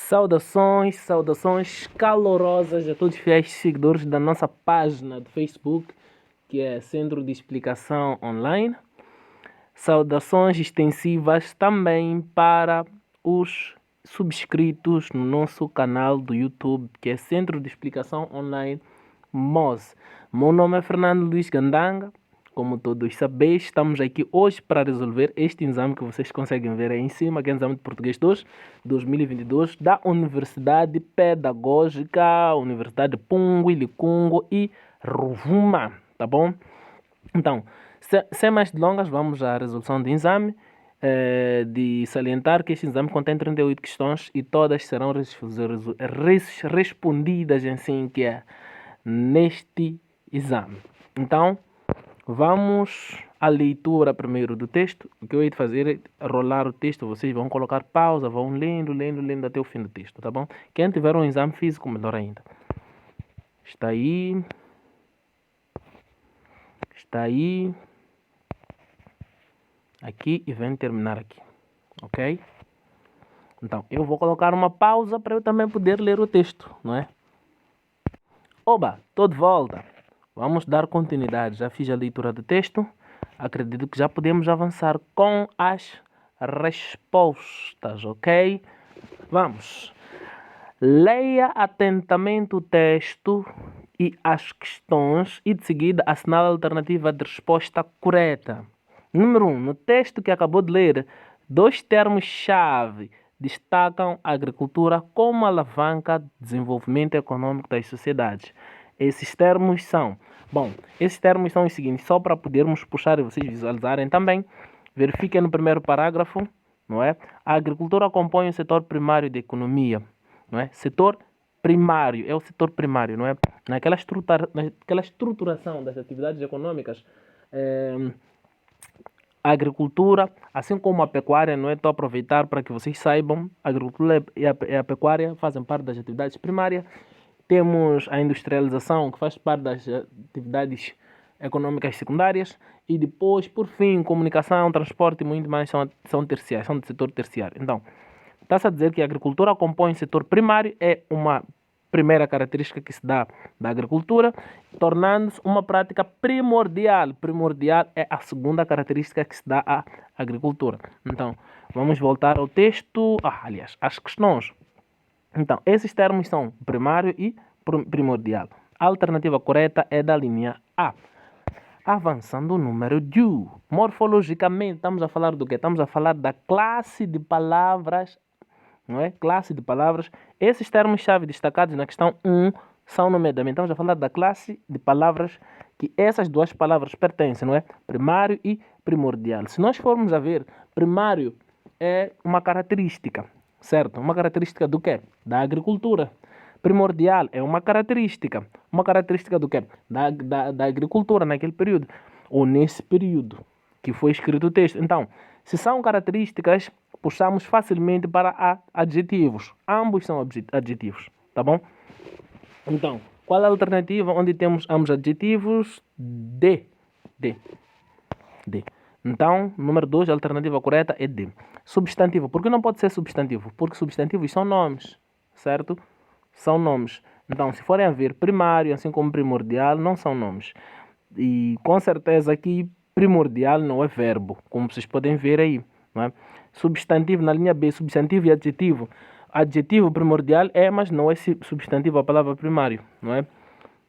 Saudações, saudações calorosas a todos os fiéis seguidores da nossa página do Facebook, que é Centro de Explicação Online. Saudações extensivas também para os subscritos no nosso canal do YouTube, que é Centro de Explicação Online MOS. Meu nome é Fernando Luiz Gandanga. Como todos sabeis, estamos aqui hoje para resolver este exame que vocês conseguem ver aí em cima, que é o exame de Português 2, 2022, da Universidade Pedagógica, Universidade Pungo, Licungo e Rovuma, tá bom? Então, sem mais delongas, vamos à resolução do exame. De salientar que este exame contém 38 questões e todas serão respondidas assim que é neste exame. Então, vamos à leitura primeiro do texto. O que eu hei de fazer é rolar o texto. Vocês vão colocar pausa, vão lendo até o fim do texto, tá bom? Quem tiver um exame físico, melhor ainda. Está aí. Aqui e vem terminar aqui, ok? Então, eu vou colocar uma pausa para eu também poder ler o texto, não é? Oba, estou de volta. Vamos dar continuidade. Já fiz a leitura do texto. Acredito que já podemos avançar com as respostas, ok? Vamos. Leia atentamente o texto e as questões e de seguida assinale a alternativa de resposta correta. Número 1. No texto que acabou de ler, dois termos-chave destacam a agricultura como alavanca de desenvolvimento econômico das sociedades. Esses termos são os seguintes, só para podermos puxar e vocês visualizarem também. Verifiquem no primeiro parágrafo, não é? A agricultura compõe o setor primário da economia, não é? Setor primário, é o setor primário, não é? Naquela estruturação das atividades econômicas, a agricultura, assim como a pecuária, não é? Estou a aproveitar para que vocês saibam, a agricultura e a pecuária fazem parte das atividades primárias. Temos a industrialização, que faz parte das atividades econômicas secundárias. E depois, por fim, comunicação, transporte e muito mais são terciários, são do setor terciário. Então, está-se a dizer que a agricultura compõe o setor primário, é uma primeira característica que se dá da agricultura, tornando-se uma prática primordial. Primordial é a segunda característica que se dá à agricultura. Então, vamos voltar ao texto, aliás, às questões. Então, esses termos são primário e primordial. A alternativa correta é da linha A. Avançando o número 2. Morfologicamente, estamos a falar do quê? Estamos a falar da classe de palavras, não é? Classe de palavras. Esses termos-chave destacados na questão 1 são, nomeadamente, estamos a falar da classe de palavras que essas duas palavras pertencem, não é? Primário e primordial. Se nós formos a ver, primário é uma característica, certo? Uma característica do quê? Da agricultura. Primordial é uma característica do quê? Da agricultura naquele período, ou nesse período que foi escrito o texto. Então, se são características, puxamos facilmente para adjetivos. Ambos são adjetivos, tá bom? Então, qual é a alternativa onde temos ambos adjetivos? D. Então, número 2, a alternativa correta é D. Substantivo. Por que não pode ser substantivo? Porque substantivos são nomes, certo? São nomes. Então, se forem a ver primário, assim como primordial, não são nomes. E com certeza aqui primordial não é verbo, como vocês podem ver aí, não é? Substantivo na linha B, substantivo e adjetivo. Adjetivo primordial é, mas não é substantivo a palavra primário, não é?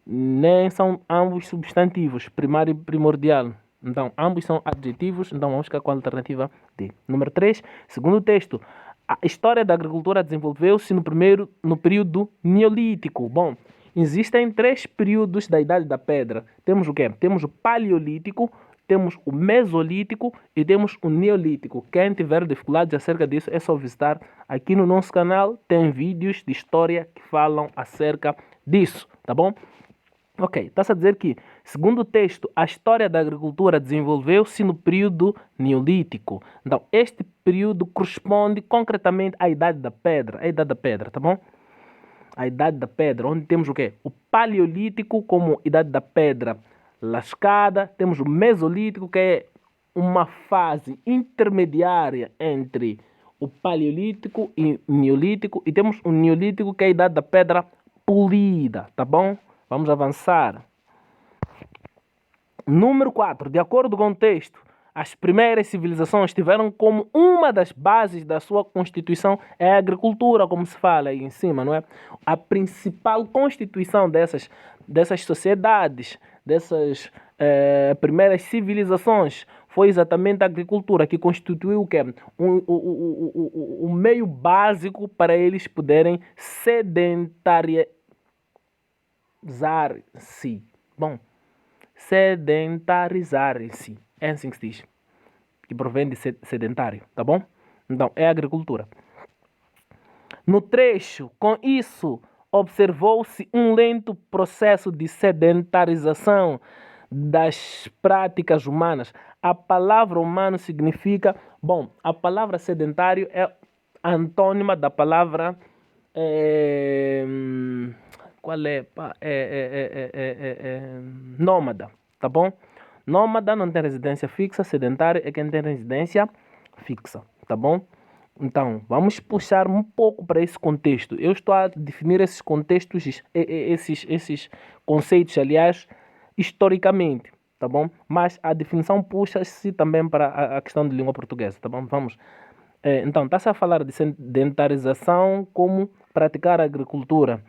Nem são ambos substantivos, primário e primordial. Então, ambos são adjetivos, então vamos ficar com a alternativa D. Número 3, segundo o texto, a história da agricultura desenvolveu-se no período neolítico. Bom, existem 3 períodos da Idade da Pedra. Temos o quê? Temos o paleolítico, temos o mesolítico e temos o neolítico. Quem tiver dificuldades acerca disso é só visitar aqui no nosso canal. Tem vídeos de história que falam acerca disso, tá bom? Ok, está-se a dizer que, segundo o texto, a história da agricultura desenvolveu-se no período neolítico. Então, este período corresponde concretamente à Idade da Pedra. A Idade da Pedra, tá bom? A Idade da Pedra, onde temos o quê? O Paleolítico como Idade da Pedra lascada. Temos o Mesolítico, que é uma fase intermediária entre o paleolítico e neolítico, e temos o neolítico, que é a idade da pedra polida, tá bom? Vamos avançar. Número 4. De acordo com o texto, as primeiras civilizações tiveram como uma das bases da sua constituição é a agricultura, como se fala aí em cima, não é? A principal constituição dessas sociedades, dessas primeiras civilizações, foi exatamente a agricultura, que constituiu o quê? O meio básico para eles poderem sedentarizar-se. Bom, sedentarizarem-se. É assim que se diz. Que provém de sedentário, tá bom? Então, é a agricultura. No trecho, com isso, observou-se um lento processo de sedentarização das práticas humanas. A palavra humano significa... Bom, a palavra sedentário é antônima da palavra... qual é? Nômada, tá bom? Nômada não tem residência fixa, sedentário é quem tem residência fixa, tá bom? Então, vamos puxar um pouco para esse contexto. Eu estou a definir esses contextos, esses conceitos, aliás, historicamente, tá bom? Mas a definição puxa-se também para a questão de língua portuguesa, tá bom? Vamos. Então, está-se a falar de sedentarização como praticar a agricultura.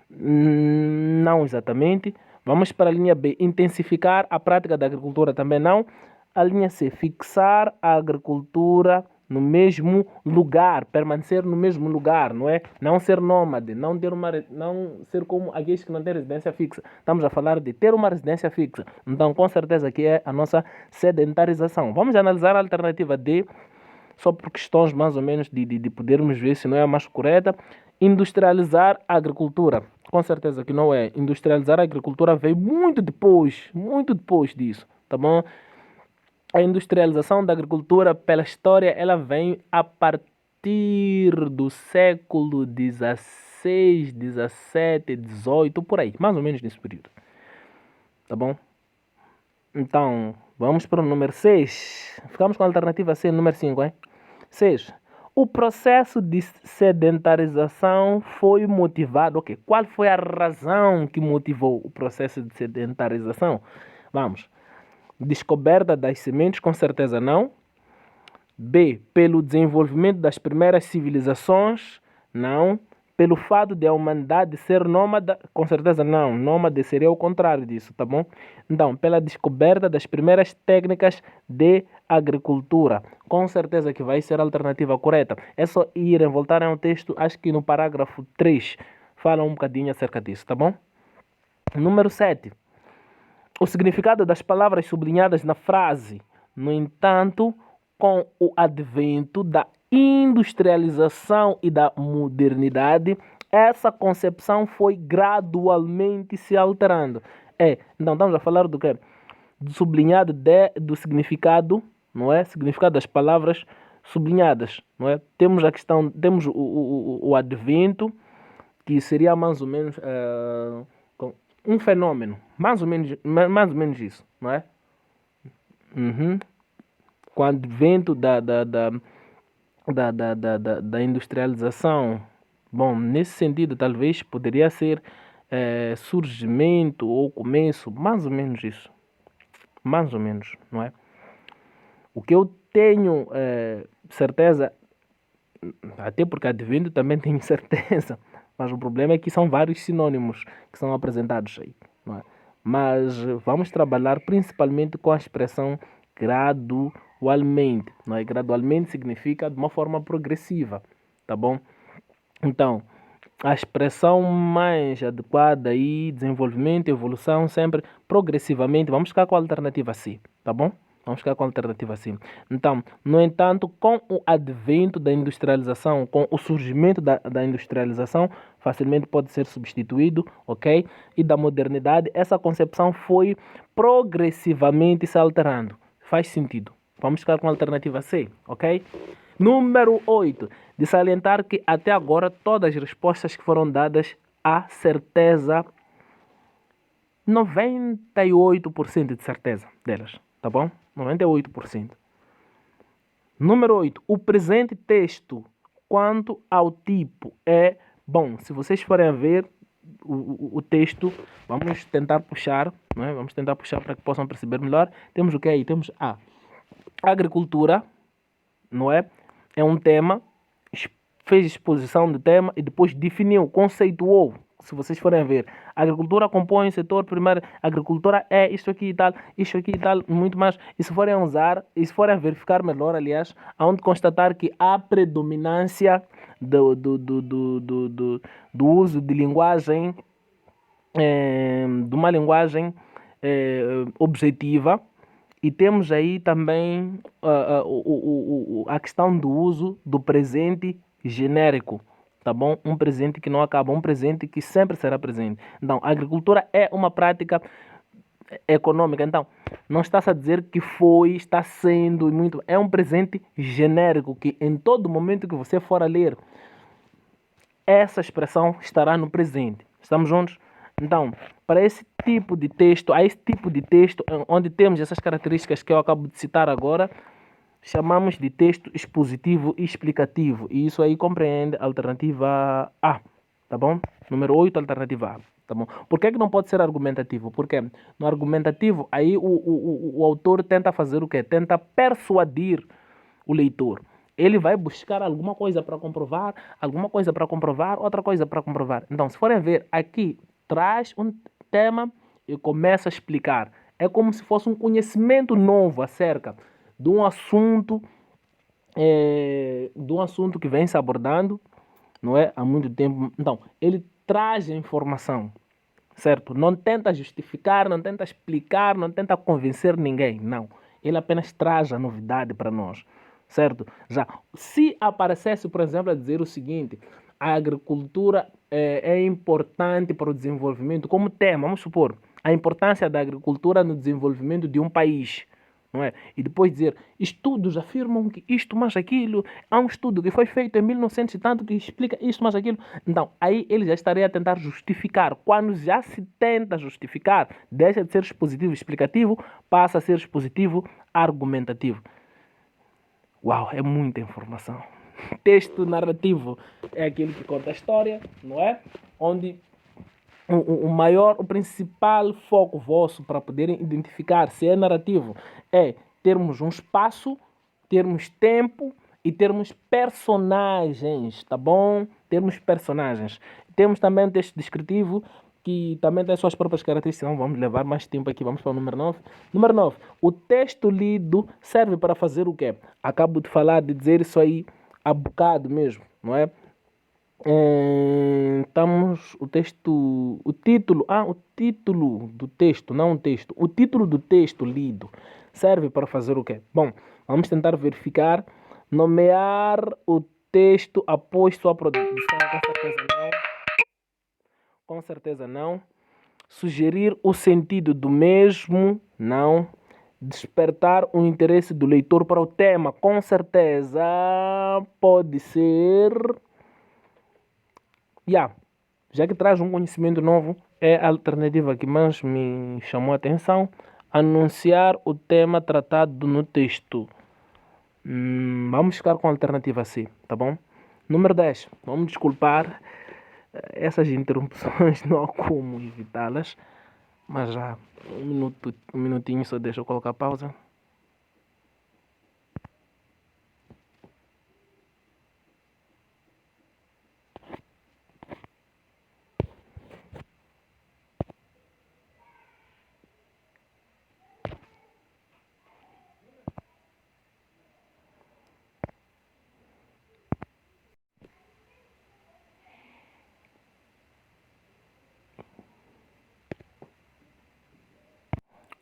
Não exatamente. Vamos para a linha B. Intensificar a prática da agricultura, também não. A linha C. Fixar a agricultura no mesmo lugar, permanecer no mesmo lugar, não é? Não ser nômade, não ser como aqueles que não têm residência fixa. Estamos a falar de ter uma residência fixa. Então, com certeza que é a nossa sedentarização. Vamos analisar a alternativa D, só por questões mais ou menos de podermos ver se não é a mais correta. Industrializar a agricultura. Com certeza que não é. Industrializar a agricultura veio muito depois disso, tá bom? A industrialização da agricultura, pela história, ela vem a partir do século XVI, XVII, XVIII, por aí, mais ou menos nesse período, tá bom? Então, vamos para o número 6. Ficamos com a alternativa C, número 5, hein? 6. O processo de sedentarização foi motivado... Ok, qual foi a razão que motivou o processo de sedentarização? Vamos. Descoberta das sementes, com certeza não. B. Pelo desenvolvimento das primeiras civilizações, não. Pelo fato de a humanidade ser nômade, com certeza não. Nômade seria o contrário disso, tá bom? Então, pela descoberta das primeiras técnicas de agricultura. Com certeza que vai ser a alternativa correta. É só irem, voltarem ao texto, acho que no parágrafo 3 fala um bocadinho acerca disso, tá bom? Número 7. O significado das palavras sublinhadas na frase. No entanto, com o advento da industrialização e da modernidade, essa concepção foi gradualmente se alterando. Então estamos a falar do quê? Do sublinhado do significado, não é? Significado das palavras sublinhadas, não é? Temos a questão, temos o advento, que seria mais ou menos um fenômeno, mais ou menos isso, não é? Com o advento da industrialização, bom, nesse sentido talvez poderia ser surgimento ou começo, mais ou menos isso, mais ou menos, não é? O que eu tenho certeza, até porque advento também tenho certeza, mas o problema é que são vários sinônimos que são apresentados aí, não é? Mas vamos trabalhar principalmente com a expressão gradualmente, não é? Gradualmente significa de uma forma progressiva, tá bom? Então, a expressão mais adequada aí, desenvolvimento, evolução, sempre progressivamente, vamos ficar com a alternativa C, tá bom? Vamos ficar com a alternativa C. Então, no entanto, com o advento da industrialização, com o surgimento da industrialização, facilmente pode ser substituído, ok? E da modernidade, essa concepção foi progressivamente se alterando. Faz sentido. Vamos ficar com a alternativa C, ok? Número 8. De salientar que até agora todas as respostas que foram dadas, há certeza, 98% de certeza delas, tá bom? 98%. Número 8. O presente texto, quanto ao tipo, é... Bom, se vocês forem a ver o texto, vamos tentar puxar, não é? Vamos tentar puxar para que possam perceber melhor. Temos o que aí? Temos a agricultura, não é? É um tema, fez exposição do tema e depois definiu, conceituou. Se vocês forem ver, a agricultura compõe o setor primário, a agricultura é isto aqui e tal, muito mais. E se forem usar, e se forem verificar melhor, aliás, onde constatar que há predominância do uso de linguagem, de uma linguagem objetiva, e temos aí também a questão do uso do presente genérico, tá bom? Um presente que não acaba, um presente que sempre será presente. Então, a agricultura é uma prática econômica. Então, não está-se a dizer que foi, está sendo e muito. É um presente genérico que em todo momento que você for a ler, essa expressão estará no presente. Estamos juntos? Então, para esse tipo de texto, a esse tipo de texto, onde temos essas características que eu acabo de citar agora, chamamos de texto expositivo e explicativo. E isso aí compreende a alternativa A, tá bom? Número 8, alternativa A, tá bom? Por que não pode ser argumentativo? Porque no argumentativo, aí o autor tenta fazer o quê? Tenta persuadir o leitor. Ele vai buscar alguma coisa para comprovar, outra coisa para comprovar. Então, se forem ver, aqui traz um tema e começa a explicar. É como se fosse um conhecimento novo acerca de um assunto, que vem se abordando, não é? Há muito tempo. Então, ele traz a informação, certo? Não tenta justificar, não tenta explicar, não tenta convencer ninguém, não. Ele apenas traz a novidade para nós, certo? Já, se aparecesse, por exemplo, a dizer o seguinte, a agricultura é importante para o desenvolvimento, como tema, vamos supor, a importância da agricultura no desenvolvimento de um país, não é? E depois dizer, estudos afirmam que isto mais aquilo, há um estudo que foi feito em 1900 e tanto que explica isto mais aquilo. Então, aí ele já estaria a tentar justificar. Quando já se tenta justificar, deixa de ser expositivo explicativo, passa a ser expositivo argumentativo. Uau, é muita informação. Texto narrativo é aquele que conta a história, não é? Onde o principal foco vosso para poderem identificar se é narrativo é termos um espaço, termos tempo e termos personagens, tá bom? Termos personagens. Temos também um texto descritivo que também tem suas próprias características. Não vamos levar mais tempo aqui, vamos para o número 9. Número 9. O texto lido serve para fazer o quê? Acabo de falar, de dizer isso aí há bocado mesmo, não é? Estamos o título do texto, não o texto. O título do texto lido serve para fazer o quê? Bom, vamos tentar verificar, nomear o texto após sua produção, com certeza não. Sugerir o sentido do mesmo, não. Despertar o interesse do leitor para o tema, com certeza pode ser. Já que traz um conhecimento novo, é a alternativa que mais me chamou a atenção. Anunciar o tema tratado no texto. Vamos ficar com a alternativa C, tá bom? Número 10. Vamos desculpar essas interrupções, não há como evitá-las. Mas já, um minutinho só deixa eu colocar pausa.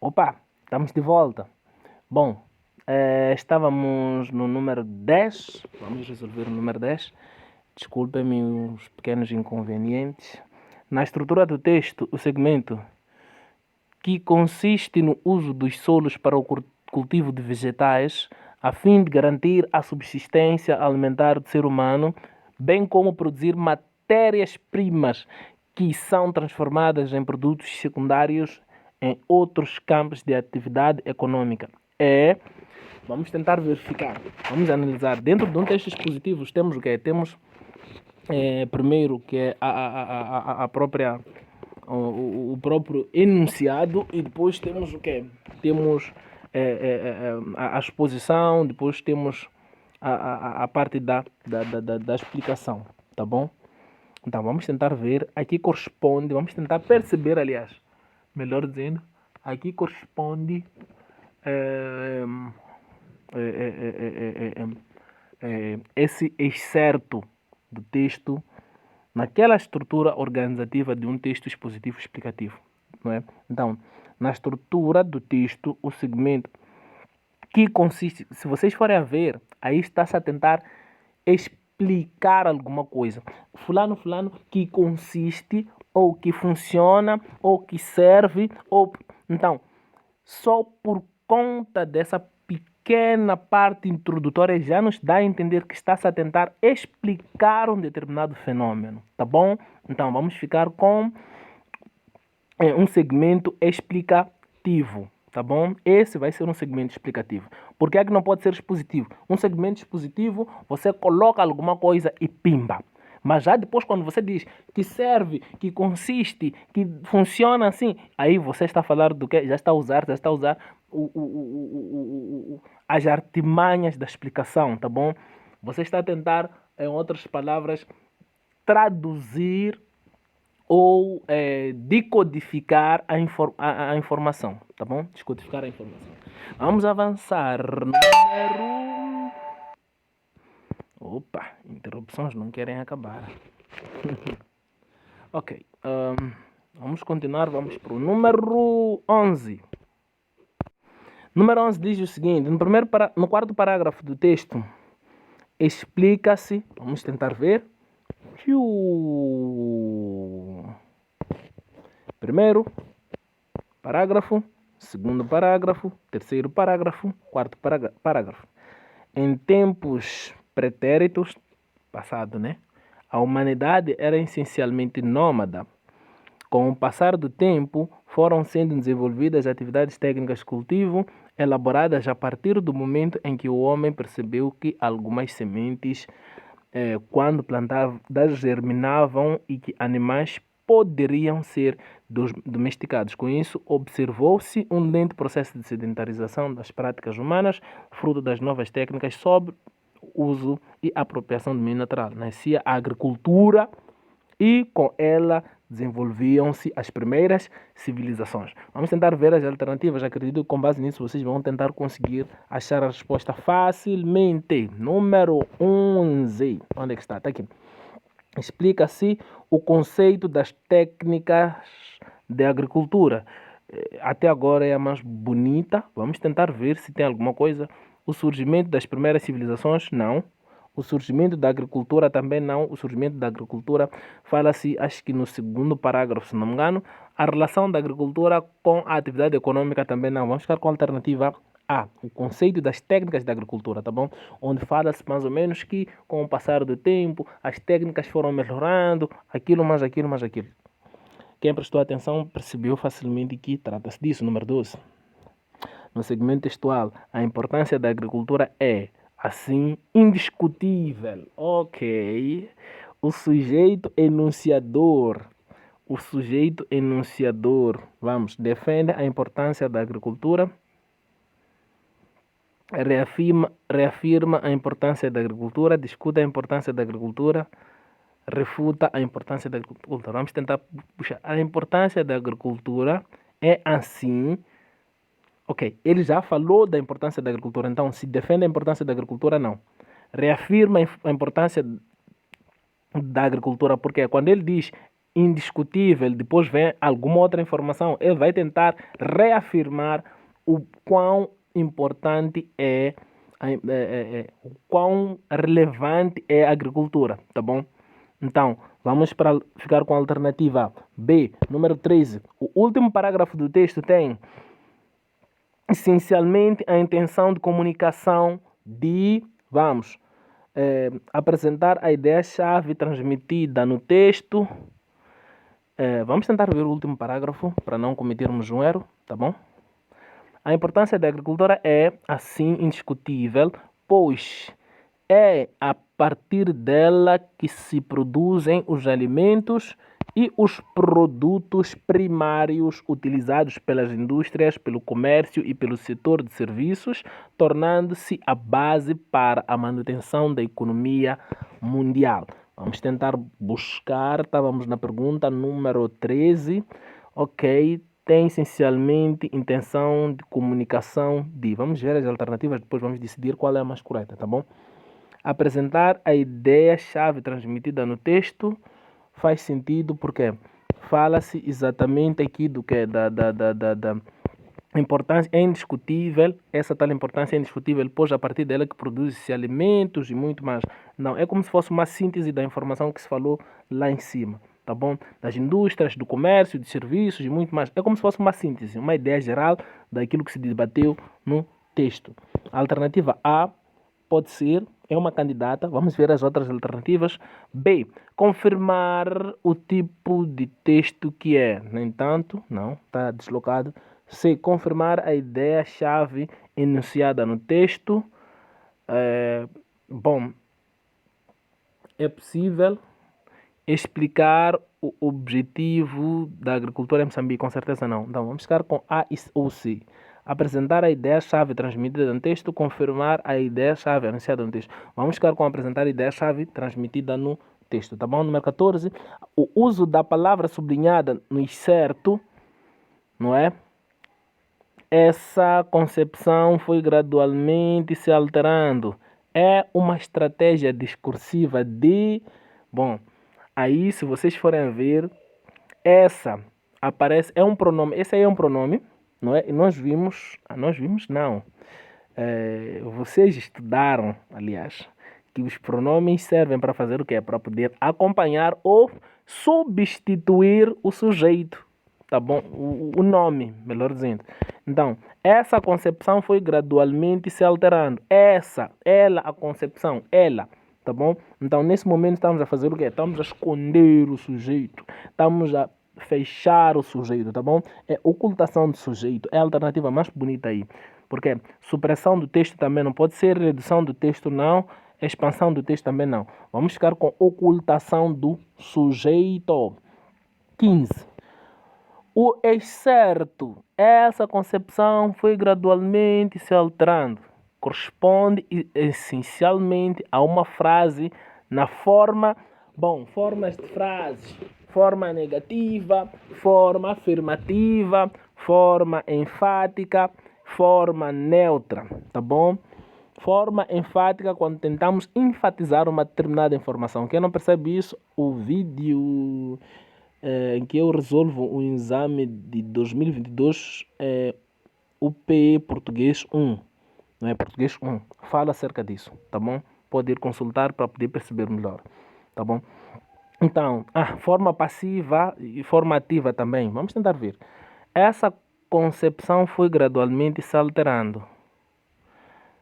Opa, estamos de volta. Bom, estávamos no número 10. Vamos resolver o número 10. Desculpem-me os pequenos inconvenientes. Na estrutura do texto, o segmento que consiste no uso dos solos para o cultivo de vegetais, a fim de garantir a subsistência alimentar do ser humano, bem como produzir matérias-primas que são transformadas em produtos secundários em outros campos de atividade econômica. É Vamos tentar verificar. Vamos analisar. Dentro de um texto expositivo temos o quê? Temos primeiro que é a própria o próprio enunciado e depois temos o quê? Temos a exposição, depois temos a parte da explicação, tá bom? Então vamos tentar ver, aqui corresponde, vamos tentar perceber, aliás, melhor dizendo, aqui corresponde esse excerto do texto naquela estrutura organizativa de um texto expositivo explicativo, não é? Então, na estrutura do texto, o segmento que consiste, se vocês forem a ver, aí está-se a tentar explicar alguma coisa. Fulano, que consiste, ou que funciona, ou que serve, ou... Então, só por conta dessa pequena parte introdutória já nos dá a entender que está-se a tentar explicar um determinado fenômeno, tá bom? Então, vamos ficar com um segmento explicativo, tá bom? Esse vai ser um segmento explicativo. Por que é que não pode ser expositivo? Um segmento expositivo, você coloca alguma coisa e pimba. Mas já depois, quando você diz que serve, que consiste, que funciona assim, aí você está a falar do quê? Já está a usar as artimanhas da explicação, tá bom? Você está a tentar, em outras palavras, traduzir ou decodificar a informação, tá bom? Descodificar a informação. Vamos avançar. Número... Opa, interrupções não querem acabar. Ok, vamos continuar, vamos para o número 11. Número 11 diz o seguinte, no quarto parágrafo do texto, explica-se, vamos tentar ver, primeiro parágrafo, segundo parágrafo, terceiro parágrafo, quarto parágrafo. Em tempos pretéritos, passado, né? A humanidade era essencialmente nômada. Com o passar do tempo, foram sendo desenvolvidas atividades técnicas de cultivo, elaboradas a partir do momento em que o homem percebeu que algumas sementes, quando plantadas, germinavam e que animais poderiam ser domesticados. Com isso, observou-se um lento processo de sedentarização das práticas humanas, fruto das novas técnicas sobre uso e apropriação do meio natural. Nascia a agricultura e com ela desenvolviam-se as primeiras civilizações. Vamos tentar ver as alternativas. Acredito que com base nisso vocês vão tentar conseguir achar a resposta facilmente. Número 11. Onde é que está? Está aqui. Explica-se o conceito das técnicas de agricultura. Até agora é a mais bonita. Vamos tentar ver se tem alguma coisa. O surgimento das primeiras civilizações, não. O surgimento da agricultura também não. O surgimento da agricultura fala-se, acho que no segundo parágrafo, se não me engano. A relação da agricultura com a atividade econômica também não. Vamos ficar com a alternativa A, o conceito das técnicas da agricultura, tá bom? Onde fala-se mais ou menos que com o passar do tempo, as técnicas foram melhorando, aquilo mais aquilo mais aquilo. Quem prestou atenção percebeu facilmente que trata-se disso. Número 12. No segmento textual, a importância da agricultura é, assim, indiscutível. Ok. O sujeito enunciador, vamos, defende a importância da agricultura, reafirma a importância da agricultura, discute a importância da agricultura, refuta a importância da agricultura. Vamos tentar puxar. A importância da agricultura é assim. Ok, ele já falou da importância da agricultura, então se defende a importância da agricultura, não. Reafirma a importância da agricultura, porque quando ele diz indiscutível, depois vem alguma outra informação, ele vai tentar reafirmar o quão importante o quão relevante é a agricultura, tá bom? Então, vamos para ficar com a alternativa B, número 13. O último parágrafo do texto tem essencialmente a intenção de comunicação de, apresentar a ideia-chave transmitida no texto. Vamos tentar ver o último parágrafo para não cometermos um erro, tá bom? A importância da agricultura é, assim, indiscutível, pois é a partir dela que se produzem os alimentos e os produtos primários utilizados pelas indústrias, pelo comércio e pelo setor de serviços, tornando-se a base para a manutenção da economia mundial. Vamos tentar buscar, estávamos na pergunta número 13, ok, tem essencialmente intenção de comunicação de, vamos ver as alternativas, depois vamos decidir qual é a mais correta, tá bom? Apresentar a ideia-chave transmitida no texto faz sentido porque fala-se exatamente aqui do que da importância é indiscutível, essa tal importância é indiscutível, pois a partir dela que produz-se alimentos e muito mais. Não, é como se fosse uma síntese da informação que se falou lá em cima, tá bom? Das indústrias, do comércio, de serviços e muito mais. É como se fosse uma síntese, uma ideia geral daquilo que se debateu no texto. A alternativa A pode ser, é uma candidata, vamos ver as outras alternativas. B, confirmar o tipo de texto que é. No entanto, não, está deslocado. C, confirmar a ideia-chave enunciada no texto. Bom, é possível explicar o objetivo da agricultura em Moçambique? Com certeza não. Então, vamos ficar com A ou C. Apresentar a ideia-chave transmitida no texto, confirmar a ideia-chave anunciada no texto. Vamos ficar com apresentar a ideia-chave transmitida no texto, tá bom? Número 14, o uso da palavra sublinhada no certo, não é? Essa concepção foi gradualmente se alterando. É uma estratégia discursiva de... Bom, aí se vocês forem ver, essa aparece, é um pronome, esse aí é um pronome, não é? E nós vimos não, vocês estudaram, aliás, que os pronomes servem para fazer o quê? Para poder acompanhar ou substituir o sujeito, tá bom? O nome, melhor dizendo. Então, essa concepção foi gradualmente se alterando. A concepção, ela, tá bom? Então, nesse momento estamos a fazer o quê? Estamos a esconder o sujeito, estamos a fechar o sujeito, tá bom? É ocultação do sujeito, é a alternativa mais bonita aí. Porque supressão do texto também não pode ser, redução do texto não, expansão do texto também não. Vamos ficar com ocultação do sujeito. 15. O excerto, essa concepção foi gradualmente se alterando. Corresponde essencialmente a uma frase na forma, formas de frases, forma negativa, forma afirmativa, forma enfática, forma neutra, tá bom? Forma enfática quando tentamos enfatizar uma determinada informação. Quem não percebe isso, o vídeo em que eu resolvo um exame de 2022 UPE Português 1, não é? Português 1, fala acerca disso, tá bom? Pode ir consultar para poder perceber melhor, tá bom? Então, forma passiva e forma ativa também, vamos tentar ver. Essa concepção foi gradualmente se alterando.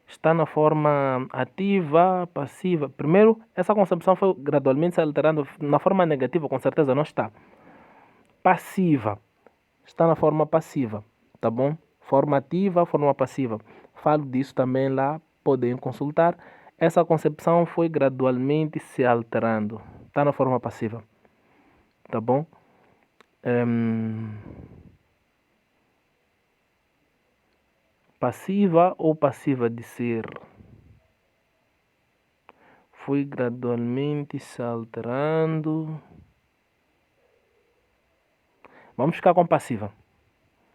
Está na forma ativa, passiva. Primeiro, essa concepção foi gradualmente se alterando. Na forma negativa, com certeza não está. Passiva. Está na forma passiva, tá bom? Forma ativa, forma passiva. Falo disso também lá, podem consultar. Essa concepção foi gradualmente se alterando. Está na forma passiva, tá bom? Passiva ou passiva de ser? Foi gradualmente se alterando. Vamos ficar com passiva.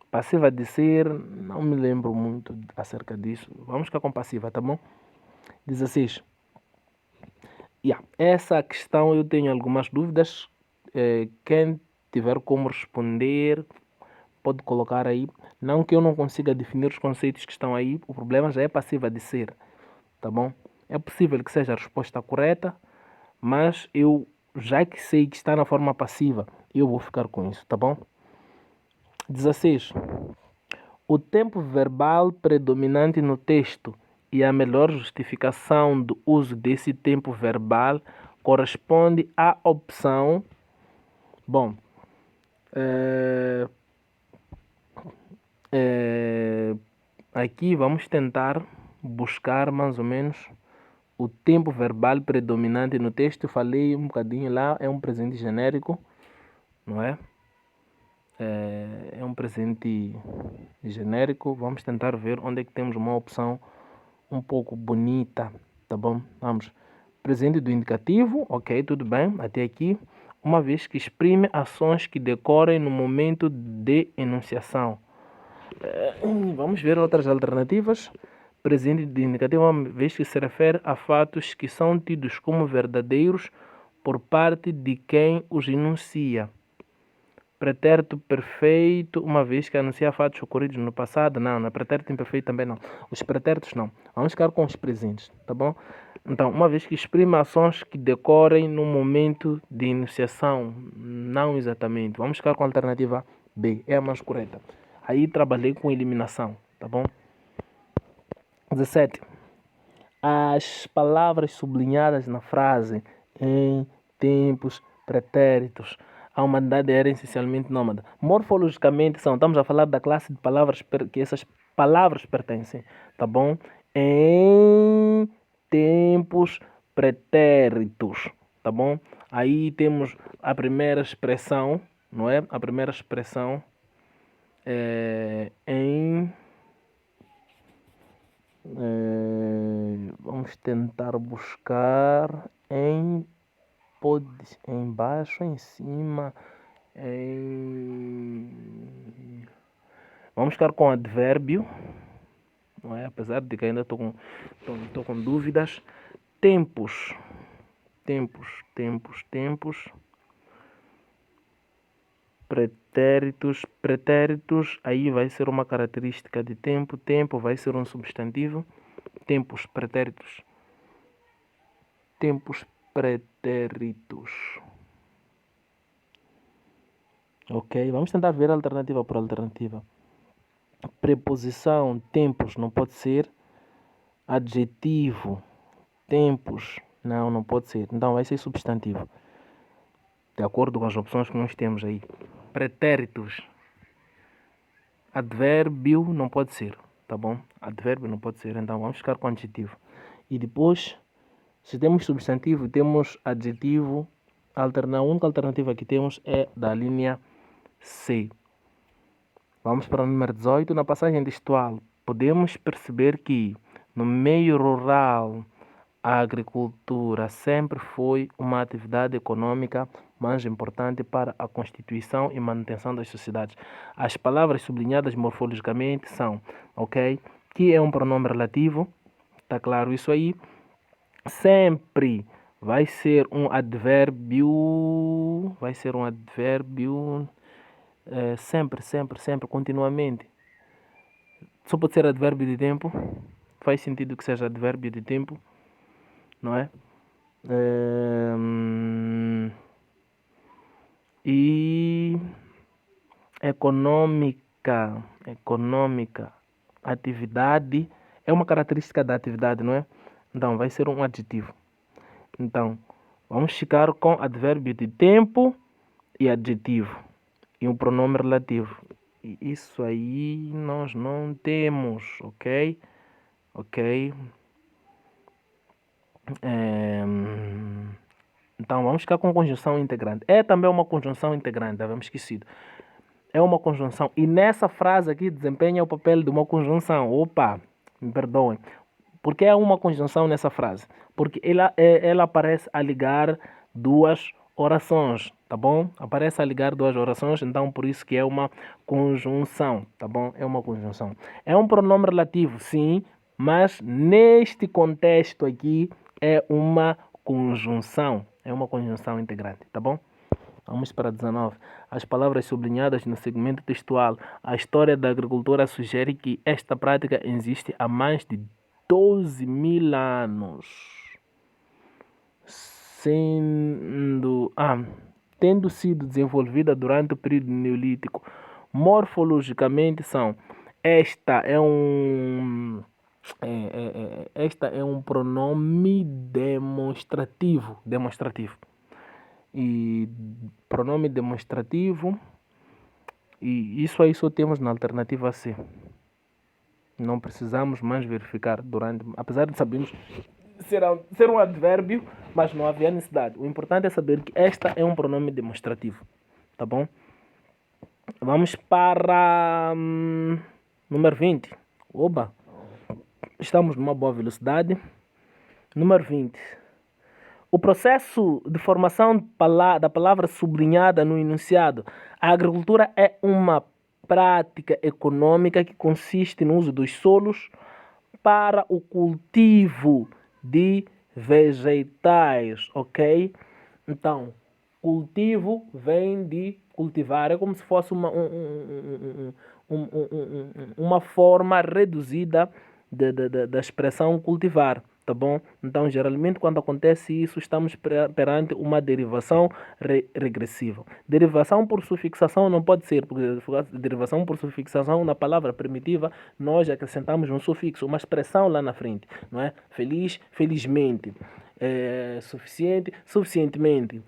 Passiva de ser, não me lembro muito acerca disso. Vamos ficar com passiva, tá bom? 16. Essa questão eu tenho algumas dúvidas. Quem tiver como responder, pode colocar aí. Não que eu não consiga definir os conceitos que estão aí, o problema já é passiva de ser, tá bom? É possível que seja a resposta correta, mas eu, já que sei que está na forma passiva, eu vou ficar com isso, tá bom? 16. O tempo verbal predominante no texto e a melhor justificação do uso desse tempo verbal corresponde à opção. aqui vamos tentar buscar mais ou menos o tempo verbal predominante no texto. Eu falei um bocadinho lá, é um presente genérico, não é? É um presente genérico. Vamos tentar ver onde é que temos uma opção um pouco bonita, tá bom? Vamos. Presente do indicativo, ok, tudo bem, até aqui. Uma vez que exprime ações que decorrem no momento de enunciação. Vamos ver outras alternativas. Presente de indicativo, uma vez que se refere a fatos que são tidos como verdadeiros por parte de quem os enuncia. Pretérito perfeito, uma vez que anuncia fatos ocorridos no passado. Não é pretérito imperfeito também não. Os pretéritos não. Vamos ficar com os presentes, tá bom? Então, uma vez que exprime ações que decorrem no momento de enunciação. Não exatamente. Vamos ficar com a alternativa B, é a mais correta. Aí trabalhei com eliminação, tá bom? 17. As palavras sublinhadas na frase em tempos pretéritos. A humanidade era essencialmente nômade. Morfologicamente estamos a falar da classe de palavras que essas palavras pertencem, tá bom? Em tempos pretéritos, tá bom? Aí temos a primeira expressão, não é? A primeira expressão vamos tentar buscar em baixo, em cima, vamos ficar com advérbio, não é? Apesar de que ainda estou com dúvidas. Tempos. Pretéritos, aí vai ser uma característica de tempo. Tempo vai ser um substantivo. Tempos pretéritos. Ok, vamos tentar ver alternativa por alternativa. Preposição, tempos, não pode ser. Adjetivo, tempos, não pode ser. Então vai ser substantivo, de acordo com as opções que nós temos aí. Pretéritos, advérbio não pode ser, tá bom? Advérbio não pode ser, então vamos ficar com adjetivo. E depois, se temos substantivo, temos adjetivo, a única alternativa que temos é da linha C. Vamos para o número 18. Na passagem textual, podemos perceber que no meio rural a agricultura sempre foi uma atividade econômica mais importante para a constituição e manutenção das sociedades. As palavras sublinhadas morfologicamente são, ok? Que é um pronome relativo, tá claro isso aí. Sempre vai ser um advérbio, sempre, continuamente. Só pode ser advérbio de tempo, faz sentido que seja advérbio de tempo, não é? E econômica, atividade, é uma característica da atividade, não é? Então, vai ser um adjetivo. Então, vamos ficar com advérbio de tempo e adjetivo. E um pronome relativo. E isso aí nós não temos, ok? Ok. Então, vamos ficar com conjunção integrante. É também uma conjunção integrante, havíamos esquecido. É uma conjunção. E nessa frase aqui desempenha o papel de uma conjunção. Opa, me perdoem. Por que é uma conjunção nessa frase? Porque ela aparece a ligar duas orações, tá bom? Aparece a ligar duas orações, então por isso que é uma conjunção, tá bom? É uma conjunção. É um pronome relativo, sim, mas neste contexto aqui é uma conjunção. É uma conjunção integrante, tá bom? Vamos para 19. As palavras sublinhadas no segmento textual. A história da agricultura sugere que esta prática existe há mais de 12.000 anos, tendo sido desenvolvida durante o período neolítico. Morfologicamente esta é um pronome demonstrativo. E pronome demonstrativo, e isso aí só temos na alternativa C. Não precisamos mais verificar durante, apesar de sabermos ser um advérbio, mas não havia necessidade. O importante é saber que esta é um pronome demonstrativo, tá bom? Vamos para número 20. Oba, estamos numa boa velocidade. Número 20. O processo de formação da palavra sublinhada no enunciado. A agricultura é uma prática econômica que consiste no uso dos solos para o cultivo de vegetais, ok? Então, cultivo vem de cultivar, é como se fosse uma forma reduzida da expressão cultivar, tá bom? Então, geralmente, quando acontece isso, estamos perante uma derivação regressiva. Derivação por sufixação não pode ser, porque derivação por sufixação, na palavra primitiva, nós acrescentamos um sufixo, uma expressão lá na frente, não é? Feliz, felizmente. Suficiente, suficientemente.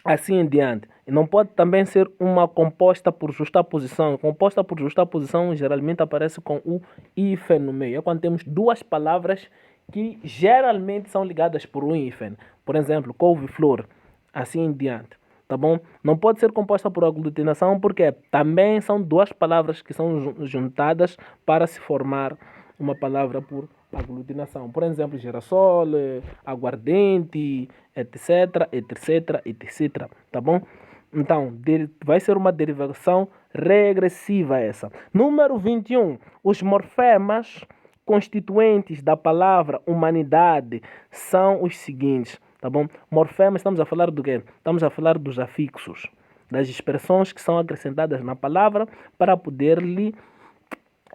Assim em diante. E não pode também ser uma composta por justaposição. Composta por justaposição geralmente aparece com o hífen no meio. É quando temos duas palavras que geralmente são ligadas por um hífen. Por exemplo, couve-flor. Assim em diante. Tá bom? Não pode ser composta por aglutinação porque também são duas palavras que são juntadas para se formar uma palavra por aglutinação. Por exemplo, girassol, aguardente, etc, etc, etc. Tá bom? Então, vai ser uma derivação regressiva essa. Número 21. Os morfemas constituintes da palavra humanidade são os seguintes. Tá bom? Morfemas, estamos a falar do quê? Estamos a falar dos afixos, das expressões que são acrescentadas na palavra para poder lhe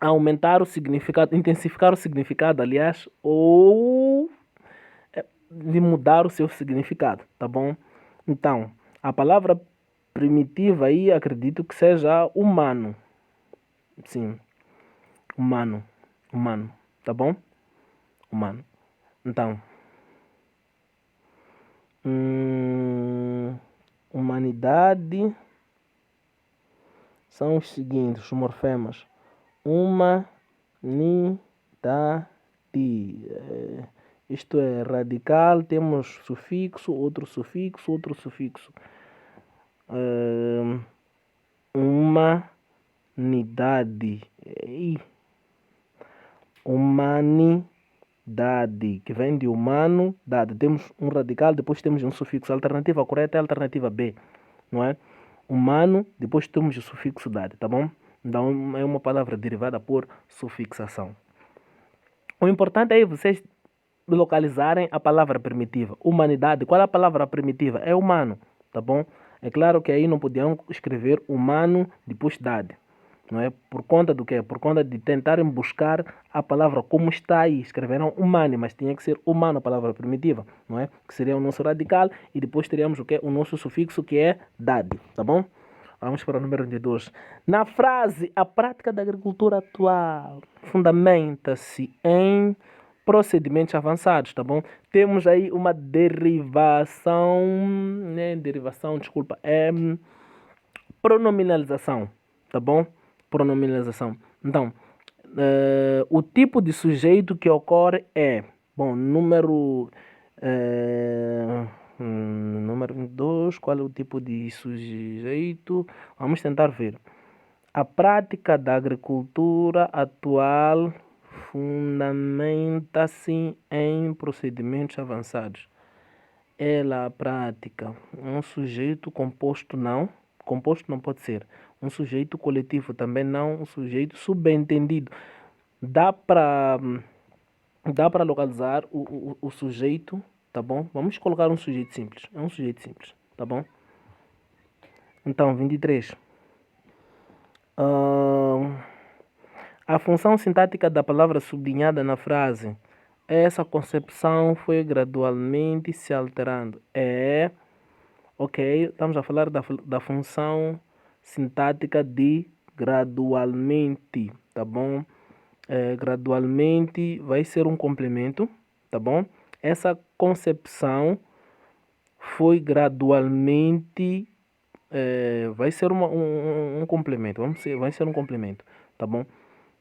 aumentar o significado, intensificar o significado, aliás, ou de mudar o seu significado, tá bom? Então, a palavra primitiva aí acredito que seja humano. Sim, humano, humano, tá bom? Humano. Então, humanidade são os seguintes, os morfemas. Humanidade. Isto é radical, temos sufixo, outro sufixo, outro sufixo. Humanidade. Humanidade, que vem de humano, dade. Temos um radical, depois temos um sufixo. A alternativa correta é a alternativa B, não é? Humano, depois temos o sufixo dade, tá bom? Então é uma palavra derivada por sufixação. O importante é vocês localizarem a palavra primitiva. Humanidade, qual é a palavra primitiva? É humano, tá bom? É claro que aí não podiam escrever humano depois dade, não é? Por conta do quê? Por conta de tentarem buscar a palavra como está aí. Escreveram humano, mas tinha que ser humano a palavra primitiva, não é? Que seria o nosso radical e depois teríamos o quê? O nosso sufixo que é dade, tá bom? Vamos para o número 22. Na frase, a prática da agricultura atual fundamenta-se em procedimentos avançados, tá bom? Temos aí uma derivação, desculpa, é pronominalização, tá bom? Pronominalização. Então, o tipo de sujeito que ocorre é, bom, número 22, qual é o tipo de sujeito? Vamos tentar ver. A prática da agricultura atual fundamenta-se em procedimentos avançados. Ela pratica um sujeito composto não pode ser. Um sujeito coletivo também não, um sujeito subentendido. Dá para localizar o sujeito, tá bom? Vamos colocar um sujeito simples. É um sujeito simples, tá bom? Então, 23. A função sintática da palavra sublinhada na frase. Essa concepção foi gradualmente se alterando. Ok, estamos a falar da função sintática de gradualmente, tá bom? Gradualmente vai ser um complemento, tá bom? Essa concepção foi gradualmente, vai ser um complemento, vai ser um complemento. tá bom?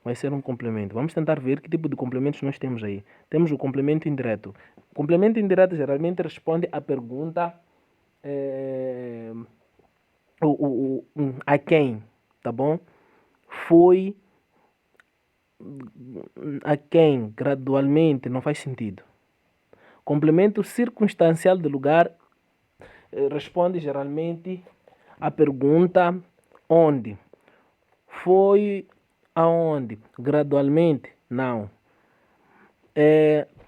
Vai ser um complemento. Vamos tentar ver que tipo de complementos nós temos aí. Temos o complemento indireto. O complemento indireto geralmente responde à pergunta a quem, tá bom? Foi a quem gradualmente, não faz sentido. Complemento circunstancial de lugar responde geralmente à pergunta onde. Foi aonde? Gradualmente? Não.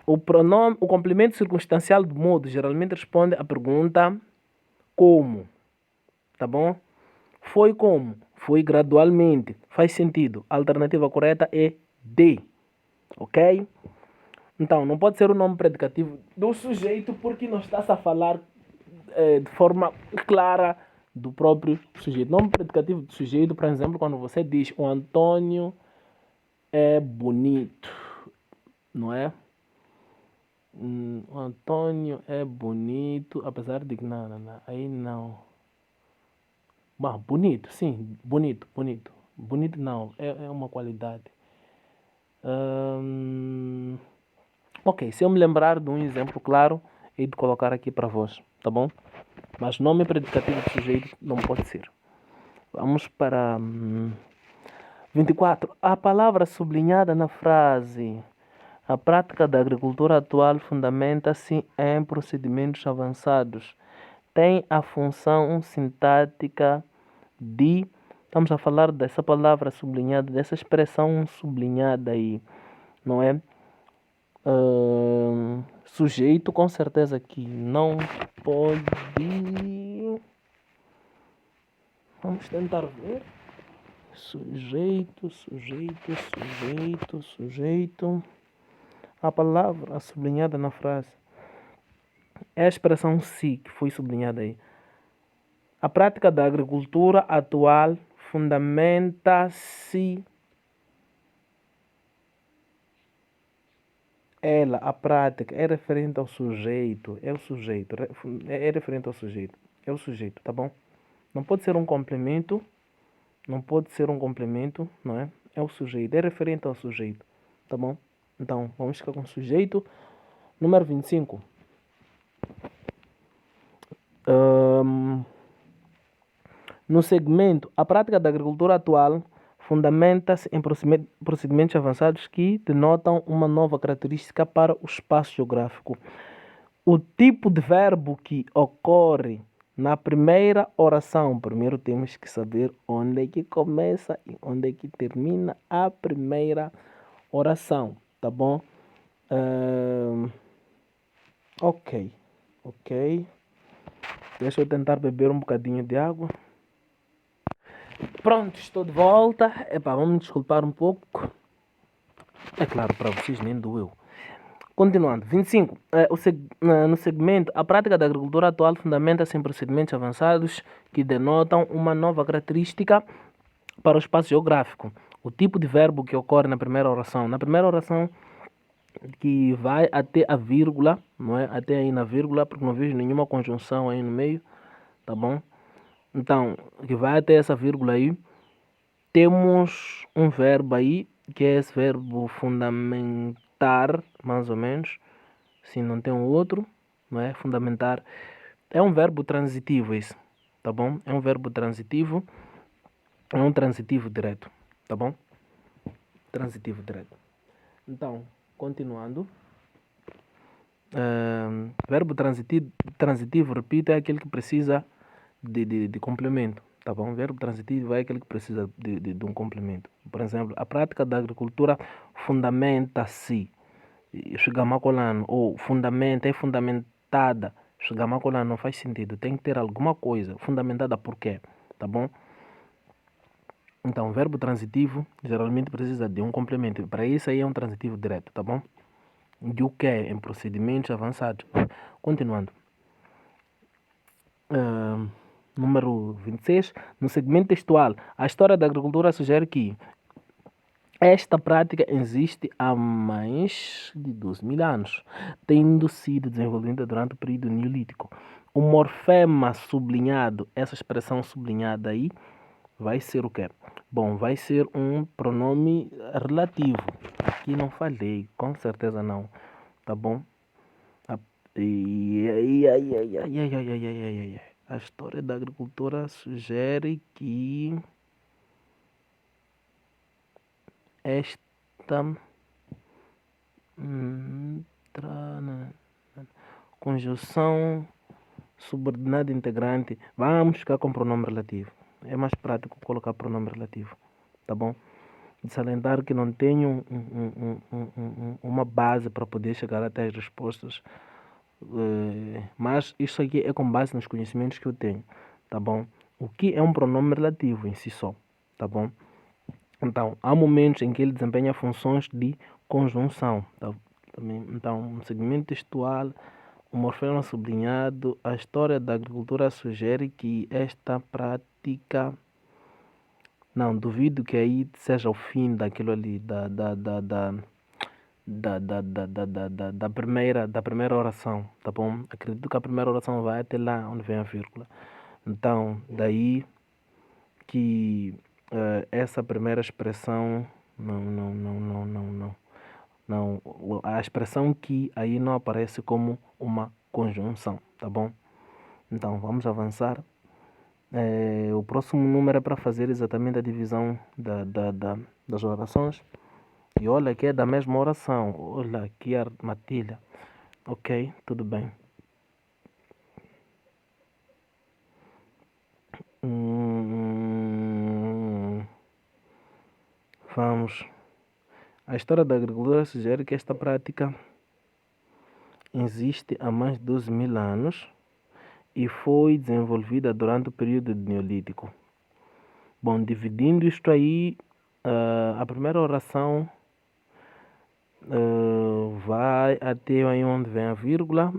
O complemento circunstancial do modo geralmente responde à pergunta como. Tá bom? Foi como? Foi gradualmente. Faz sentido. A alternativa correta é D. Ok? Então, não pode ser o nome predicativo do sujeito porque não está a falar de forma clara do próprio sujeito. Nome predicativo do sujeito, por exemplo, quando você diz o Antônio é bonito, não é? O Antônio é bonito, apesar de que não, aí não. Bah, bonito, sim, bonito, bonito. Bonito não, é uma qualidade. Ok, se eu me lembrar de um exemplo claro, hei de colocar aqui para vós, tá bom? Mas nome predicativo de sujeito não pode ser. Vamos para 24. A palavra sublinhada na frase. A prática da agricultura atual fundamenta-se em procedimentos avançados. Tem a função sintática de... Estamos a falar dessa palavra sublinhada, dessa expressão sublinhada aí, não é? Sujeito, com certeza que não pode. Vamos tentar ver. Sujeito, sujeito, sujeito, sujeito. A palavra sublinhada na frase é a expressão si que foi sublinhada aí. A prática da agricultura atual fundamenta-se ela, a prática, é referente ao sujeito, é o sujeito, é referente ao sujeito, é o sujeito, tá bom? Não pode ser um complemento, não pode ser um complemento, não é? É o sujeito, é referente ao sujeito, tá bom? Então, vamos ficar com o sujeito. Número 25. No segmento, a prática da agricultura atual fundamenta-se em procedimentos avançados que denotam uma nova característica para o espaço geográfico. O tipo de verbo que ocorre na primeira oração, primeiro temos que saber onde é que começa e onde é que termina a primeira oração, tá bom? Ok. Deixa eu tentar beber um bocadinho de água. Pronto, estou de volta. Vamos me desculpar um pouco. É claro, para vocês nem doeu. Continuando, 25. No segmento, a prática da agricultura atual fundamenta-se em procedimentos avançados que denotam uma nova característica para o espaço geográfico. O tipo de verbo que ocorre na primeira oração. Na primeira oração, que vai até a vírgula, não é? Até aí na vírgula, porque não vejo nenhuma conjunção aí no meio, tá bom? Então, que vai até essa vírgula aí, temos um verbo aí, que é esse verbo fundamentar, mais ou menos, se não tem um outro, não é? Fundamentar. É um verbo transitivo esse, tá bom? É um verbo transitivo, é um transitivo direto, tá bom? Transitivo direto. Então, continuando. Verbo transitivo, repito, é aquele que precisa de complemento, tá bom? Verbo transitivo é aquele que precisa de um complemento. Por exemplo, a prática da agricultura fundamenta-se, chegamacolano, ou fundamenta, é fundamentada, chegamacolano, não faz sentido, tem que ter alguma coisa, fundamentada por quê, tá bom? Então, verbo transitivo geralmente precisa de um complemento, para isso aí é um transitivo direto, tá bom? De o que em procedimentos avançados. Continuando. Número 26. No segmento textual, a história da agricultura sugere que esta prática existe há mais de 12.000 anos, tendo sido desenvolvida durante o período neolítico. O morfema sublinhado, essa expressão sublinhada aí, vai ser o quê? Bom, vai ser um pronome relativo. Aqui não falei, com certeza não, tá bom? A história da agricultura sugere que esta conjunção subordinada integrante, vamos ficar com pronome relativo. É mais prático colocar pronome relativo, tá bom? De salientar que não tenho uma base para poder chegar até as respostas, mas isso aqui é com base nos conhecimentos que eu tenho, tá bom? O que é um pronome relativo em si só, tá bom? Então, há momentos em que ele desempenha funções de conjunção, tá? Então, no segmento textual, o morfema sublinhado, a história da agricultura sugere que esta prática. Não, duvido que aí seja o fim daquilo ali, da primeira oração, tá bom? Acredito que a primeira oração vai até lá onde vem a vírgula. Então, daí que essa primeira expressão, não, a expressão que aí não aparece como uma conjunção, tá bom? Então, vamos avançar. O próximo número é para fazer exatamente a divisão das orações. E olha que é da mesma oração. Olha aqui a armadilha. Ok, tudo bem. Vamos. A história da agricultura sugere que esta prática existe há mais de 12.000 anos e foi desenvolvida durante o período neolítico. Bom, dividindo isto aí, a primeira oração vai até aí onde vem a vírgula,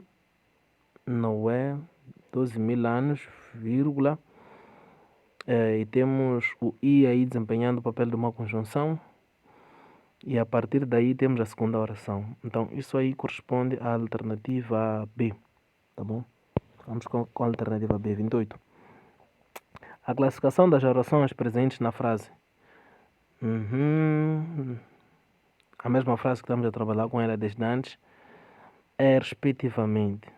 não é? 12.000 anos, vírgula, e temos o I aí desempenhando o papel de uma conjunção, e a partir daí temos a segunda oração. Então, isso aí corresponde à alternativa B, tá bom? Vamos com a alternativa B, 28. A classificação das orações presentes na frase. A mesma frase que estamos a trabalhar com ela desde antes é respectivamente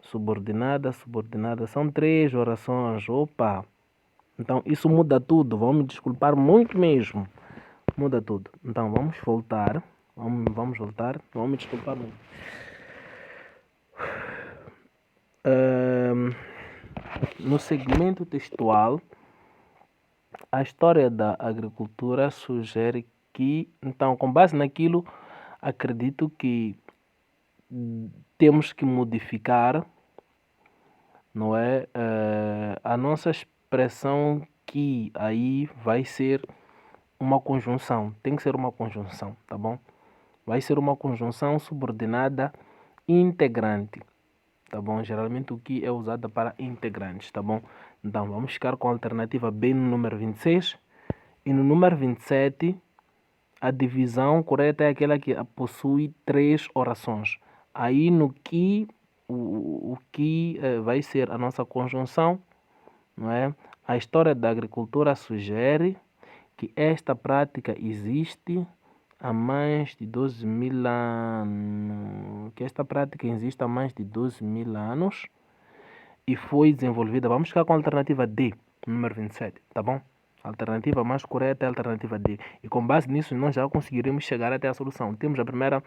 subordinada, subordinada. São 3 orações. Opa! Então isso muda tudo. Vão me desculpar muito mesmo. Muda tudo. Então vamos voltar. Vamos voltar. Vão me desculpar muito. No segmento textual, a história da agricultura sugere que, então, com base naquilo, acredito que temos que modificar, não é? A nossa expressão que aí vai ser uma conjunção. Tem que ser uma conjunção, tá bom? Vai ser uma conjunção subordinada integrante, tá bom? Geralmente o que é usado para integrantes, tá bom? Então vamos ficar com a alternativa B no número 26 e no número 27 a divisão correta é aquela que possui 3 orações. Aí no que o que vai ser a nossa conjunção, não é? A história da agricultura sugere que esta prática existe há mais de 12.000 anos. Que esta prática existe há mais de 12.000 anos e foi desenvolvida. Vamos ficar com a alternativa D, número 27, tá bom? A alternativa mais correta é a alternativa D. E com base nisso, nós já conseguiremos chegar até a solução. Temos a primeira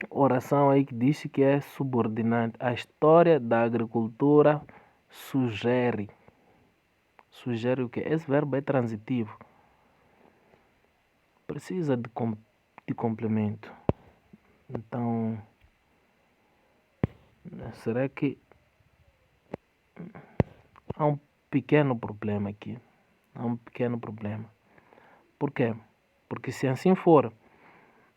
oração aí que diz que é subordinante. A história da agricultura sugere. Sugere o que? Esse verbo é transitivo. Precisa de complemento. Então, será que há um pequeno problema aqui? Há um pequeno problema. Por quê? Porque se assim for,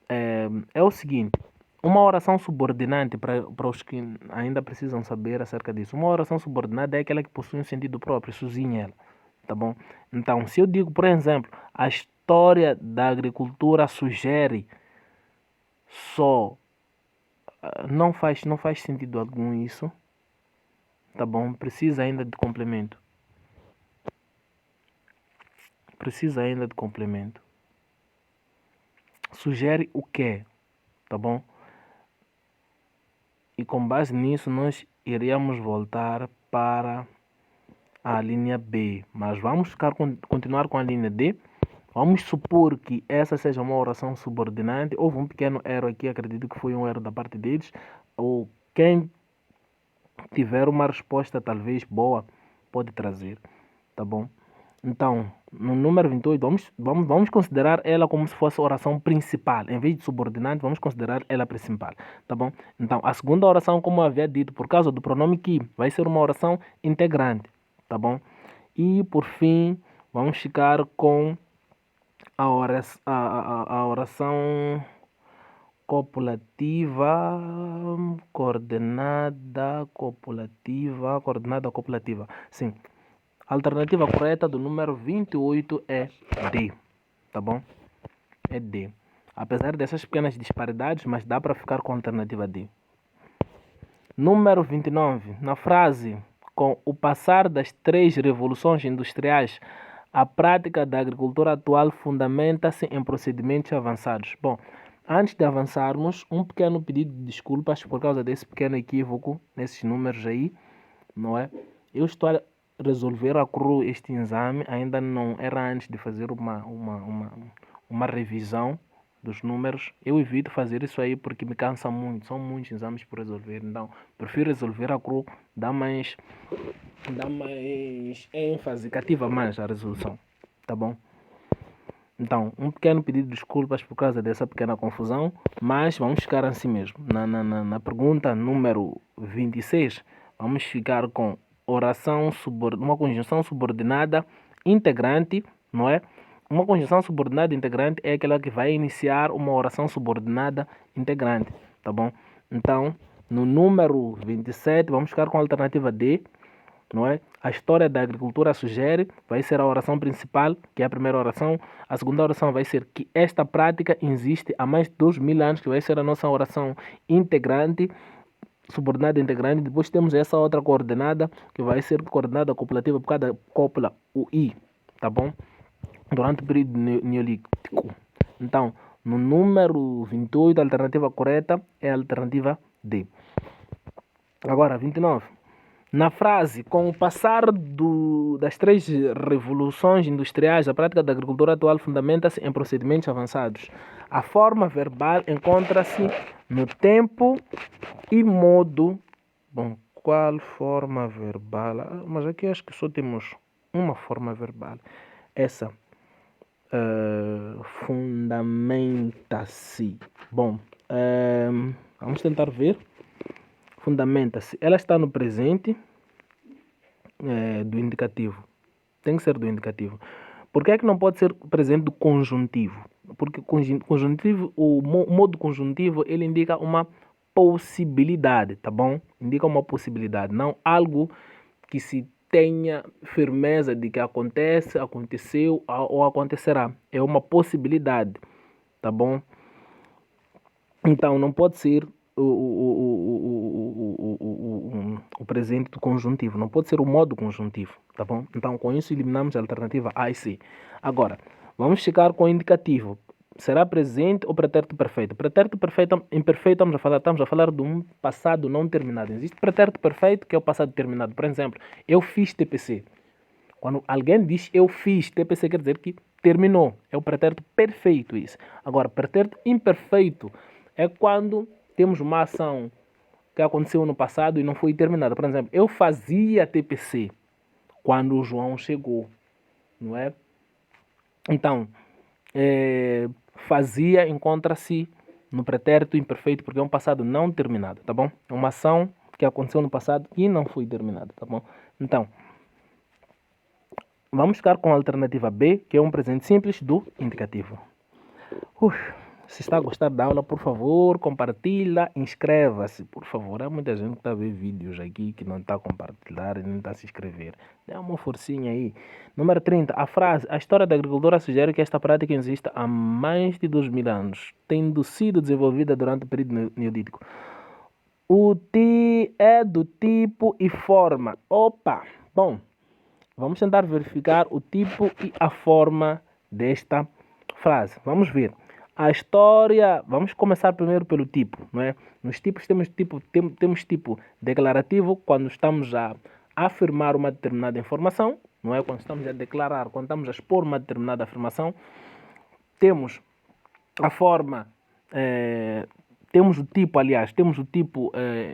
é o seguinte, uma oração subordinante, para os que ainda precisam saber acerca disso, uma oração subordinada é aquela que possui um sentido próprio, sozinha ela, tá bom? Então, se eu digo, por exemplo, a história da agricultura sugere só, não faz sentido algum isso, tá bom? Precisa ainda de complemento. precisa ainda de complemento. Sugere o quê? Tá bom? E com base nisso nós iríamos voltar para a linha B. Mas vamos continuar com a linha D. Vamos supor que essa seja uma oração subordinante. Houve um pequeno erro aqui, acredito que foi um erro da parte deles. Ou quem tiver uma resposta talvez boa pode trazer, tá bom? Então, no número 28, vamos considerar ela como se fosse a oração principal. Em vez de subordinante, vamos considerar ela principal, tá bom? Então, a segunda oração, como eu havia dito, por causa do pronome que, vai ser uma oração integrante, tá bom? E, por fim, vamos ficar com a oração copulativa, coordenada copulativa. Sim. A alternativa correta do número 28 é D, tá bom? É D. Apesar dessas pequenas disparidades, mas dá para ficar com a alternativa D. Número 29. Na frase, com o passar das 3 revoluções industriais, a prática da agricultura atual fundamenta-se em procedimentos avançados. Bom, antes de avançarmos, um pequeno pedido de desculpas por causa desse pequeno equívoco nesses números aí, não é? Eu estou a resolver a cru este exame, ainda não era antes de fazer uma revisão dos números. Eu evito fazer isso aí porque me cansa muito, são muitos exames por resolver, então prefiro resolver a cru, dá mais ênfase, cativa mais a resolução, tá bom? Então, um pequeno pedido de desculpas por causa dessa pequena confusão, mas vamos ficar assim mesmo. Na pergunta número 26, vamos ficar com uma conjunção subordinada integrante, não é? Uma conjunção subordinada integrante é aquela que vai iniciar uma oração subordinada integrante, tá bom? Então, no número 27, vamos ficar com a alternativa D, não é? A história da agricultura sugere, vai ser a oração principal, que é a primeira oração. A segunda oração vai ser que esta prática existe há mais de 2000 anos, que vai ser a nossa oração integrante, subordinada integrante. Depois temos essa outra coordenada, que vai ser coordenada copulativa por cada cópula, o I, tá bom? Durante o período neolítico. Então, no número 28, a alternativa correta é a alternativa D. Agora, 29. Na frase, com o passar das 3 revoluções industriais, a prática da agricultura atual fundamenta-se em procedimentos avançados. A forma verbal encontra-se no tempo e modo. Bom, qual forma verbal? Mas aqui acho que só temos uma forma verbal. Essa. Fundamenta-se. Bom, vamos tentar ver. Fundamenta-se. Ela está no presente do indicativo. Tem que ser do indicativo. Por que é que não pode ser presente do conjuntivo? Porque conjuntivo, o modo conjuntivo, ele indica uma possibilidade, tá bom? Indica uma possibilidade, não algo que se tenha firmeza de que acontece, aconteceu ou acontecerá. É uma possibilidade, tá bom? Então, não pode ser o presente do conjuntivo, não pode ser o modo conjuntivo, tá bom? Então, com isso, eliminamos a alternativa A e C. Agora, vamos ficar com o indicativo. Será presente ou pretérito perfeito? Pretérito perfeito, imperfeito, estamos a falar de um passado não terminado. Existe pretérito perfeito, que é o passado terminado. Por exemplo, eu fiz TPC. Quando alguém diz eu fiz TPC, quer dizer que terminou. É o pretérito perfeito isso. Agora, pretérito imperfeito é quando temos uma ação que aconteceu no passado e não foi terminada. Por exemplo, eu fazia TPC quando o João chegou, não é? Então, fazia encontra-se no pretérito imperfeito porque é um passado não terminado, tá bom? É uma ação que aconteceu no passado e não foi terminada, tá bom? Então, vamos ficar com a alternativa B, que é um presente simples do indicativo. Se está a gostar da aula, por favor, compartilha, inscreva-se, por favor. Há muita gente que está a ver vídeos aqui que não está a compartilhar e nem está a se inscrever. Dê uma forcinha aí. Número 30. A frase, a história da agricultura sugere que esta prática existe há mais de 2000 anos, tendo sido desenvolvida durante o período neolítico. O T é do tipo e forma. Opa! Bom, Vamos tentar verificar o tipo e a forma desta frase. Vamos ver. A história, vamos começar primeiro pelo tipo, não é? Nos tipos temos tipo declarativo, quando estamos a afirmar uma determinada informação, não é? Quando estamos a declarar, quando estamos a expor uma determinada afirmação. Temos a forma, temos o tipo,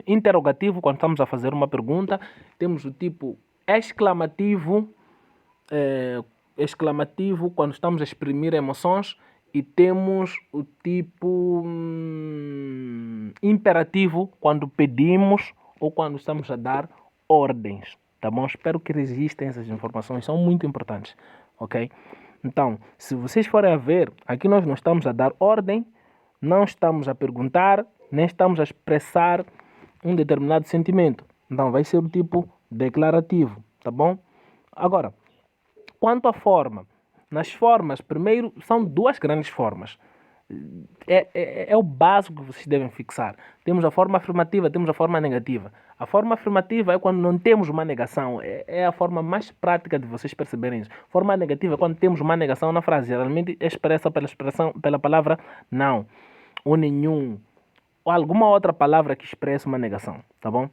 interrogativo, quando estamos a fazer uma pergunta. Temos o tipo exclamativo, quando estamos a exprimir emoções. E temos o tipo imperativo, quando pedimos ou quando estamos a dar ordens. Tá bom? Espero que resistam essas informações, são muito importantes, ok? Então, se vocês forem a ver, aqui nós não estamos a dar ordem, não estamos a perguntar, nem estamos a expressar um determinado sentimento. Então, vai ser o tipo declarativo, tá bom? Agora, quanto à forma, nas formas, primeiro, são duas grandes formas. É o básico que vocês devem fixar. Temos a forma afirmativa, temos a forma negativa. A forma afirmativa é quando não temos uma negação. É a forma mais prática de vocês perceberem isso. Forma negativa é quando temos uma negação na frase. Geralmente é expressa pela palavra não, ou nenhum, ou alguma outra palavra que expressa uma negação, tá bom?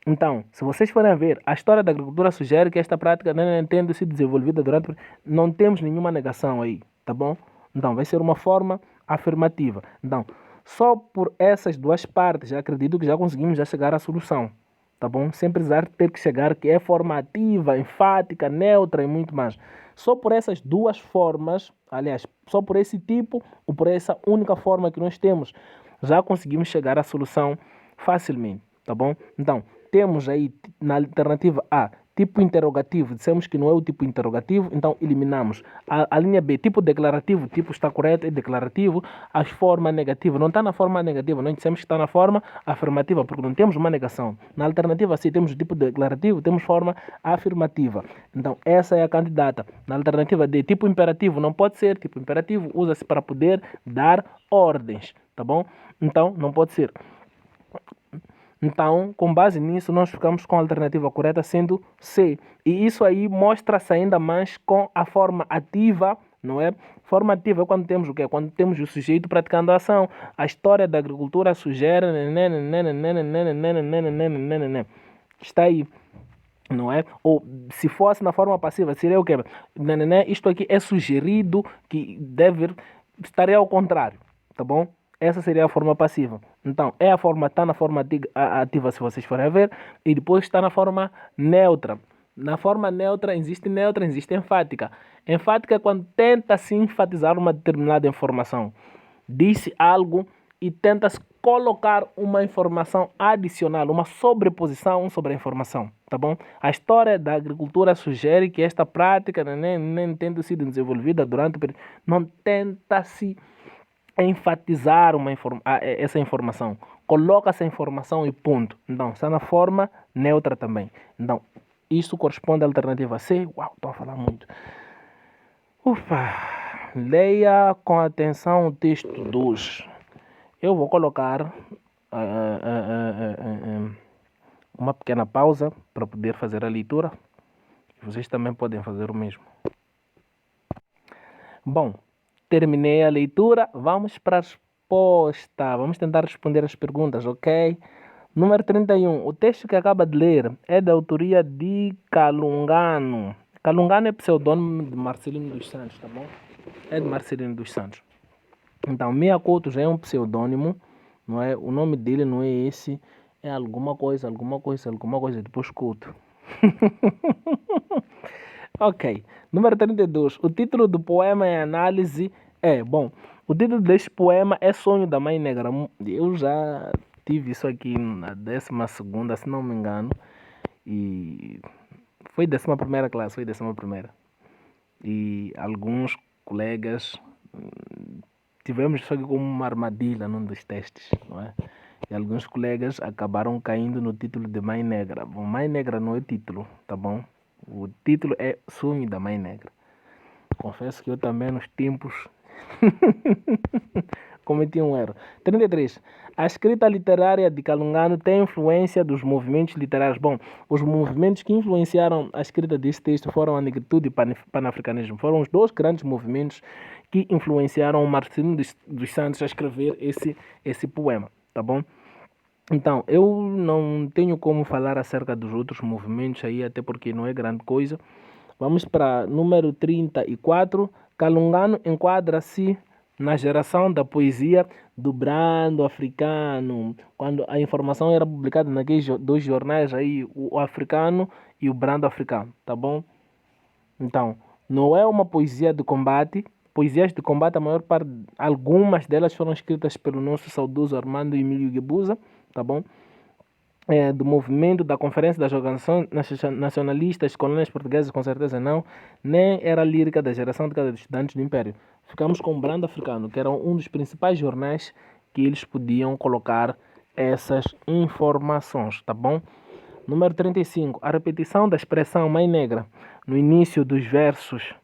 Então, se vocês forem ver, a história da agricultura sugere que esta prática, tendo sido desenvolvida durante... Não temos nenhuma negação aí, tá bom? Então, vai ser uma forma afirmativa. Então, só por essas duas partes, acredito que já conseguimos chegar à solução, tá bom? Sem precisar ter que chegar que é formativa, enfática, neutra e muito mais. Só por essas duas formas, aliás, só por esse tipo ou por essa única forma que nós temos, já conseguimos chegar à solução facilmente, tá bom? Então, temos aí na alternativa A, tipo interrogativo, dissemos que não é o tipo interrogativo, então eliminamos. A linha B, tipo declarativo, tipo está correto, é declarativo. A forma negativa, não está na forma negativa, nós dissemos que está na forma afirmativa, porque não temos uma negação. Na alternativa C, temos o tipo declarativo, temos forma afirmativa. Então, essa é a candidata. Na alternativa D, tipo imperativo, não pode ser. Tipo imperativo usa-se para poder dar ordens, tá bom? Então, não pode ser. Então, com base nisso, nós ficamos com a alternativa correta sendo C. E isso aí mostra-se ainda mais com a forma ativa, não é? Forma ativa é quando temos o quê? Quando temos o sujeito praticando a ação. A história da agricultura sugere... Está aí, não é? Ou se fosse na forma passiva, seria o quê? Isto aqui é sugerido que deve... Estaria ao contrário, tá bom? Essa seria a forma passiva. Então, está na forma ativa, se vocês forem ver, e depois está na forma neutra. Na forma neutra, existe enfática. Enfática é quando tenta-se enfatizar uma determinada informação. Diz-se algo e tenta-se colocar uma informação adicional, uma sobreposição sobre a informação, tá bom? A história da agricultura sugere que esta prática, nem tendo sido desenvolvida durante o período, não tenta-se enfatizar essa informação. Coloca essa informação e ponto. Então, está na forma neutra também. Então, isso corresponde à alternativa C. Uau, estou a falar muito. Ufa! Leia com atenção o texto 2. Eu vou colocar uma pequena pausa para poder fazer a leitura. Vocês também podem fazer o mesmo. Bom, terminei a leitura, vamos para a resposta. Vamos tentar responder as perguntas, ok? Número 31. O texto que acaba de ler é da autoria de Calungano. Calungano é pseudônimo de Marcelino dos Santos, tá bom? É de Marcelino dos Santos. Então, Mia Couto já é um pseudônimo, não é? O nome dele não é esse, é alguma coisa, depois Couto. Ok. Número 32. O título do poema em análise é... Bom, o título deste poema é Sonho da Mãe Negra. Eu já tive isso aqui na 12ª, se não me engano. E... Foi 11ª classe, foi 11ª. E alguns colegas... Tivemos isso aqui como uma armadilha num dos testes, não é? E alguns colegas acabaram caindo no título de Mãe Negra. Bom, Mãe Negra não é título, tá bom? O título é Sonho da Mãe Negra. Confesso que eu também nos tempos cometi um erro. 33. A escrita literária de Kalungano tem influência dos movimentos literários. Bom, os movimentos que influenciaram a escrita desse texto foram a negritude e o panafricanismo. Foram os dois grandes movimentos que influenciaram o Marcelino dos Santos a escrever esse poema, tá bom? Então, eu não tenho como falar acerca dos outros movimentos aí, até porque não é grande coisa. Vamos para número 34. Kalungano enquadra-se na geração da poesia do brando africano, quando a informação era publicada naqueles dois jornais aí, o africano e o brando africano, tá bom? Então, não é uma poesia de combate. Poesias de combate, a maior parte, algumas delas foram escritas pelo nosso saudoso Armando Emílio Guebuza, tá bom? Do movimento da Conferência das Organizações Nacionalistas Colônias Portuguesas, com certeza não, nem era lírica da geração de cada estudantes do Império. Ficamos com o Brando Africano, que era um dos principais jornais que eles podiam colocar essas informações, tá bom? Número 35. A repetição da expressão mãe negra no início dos versos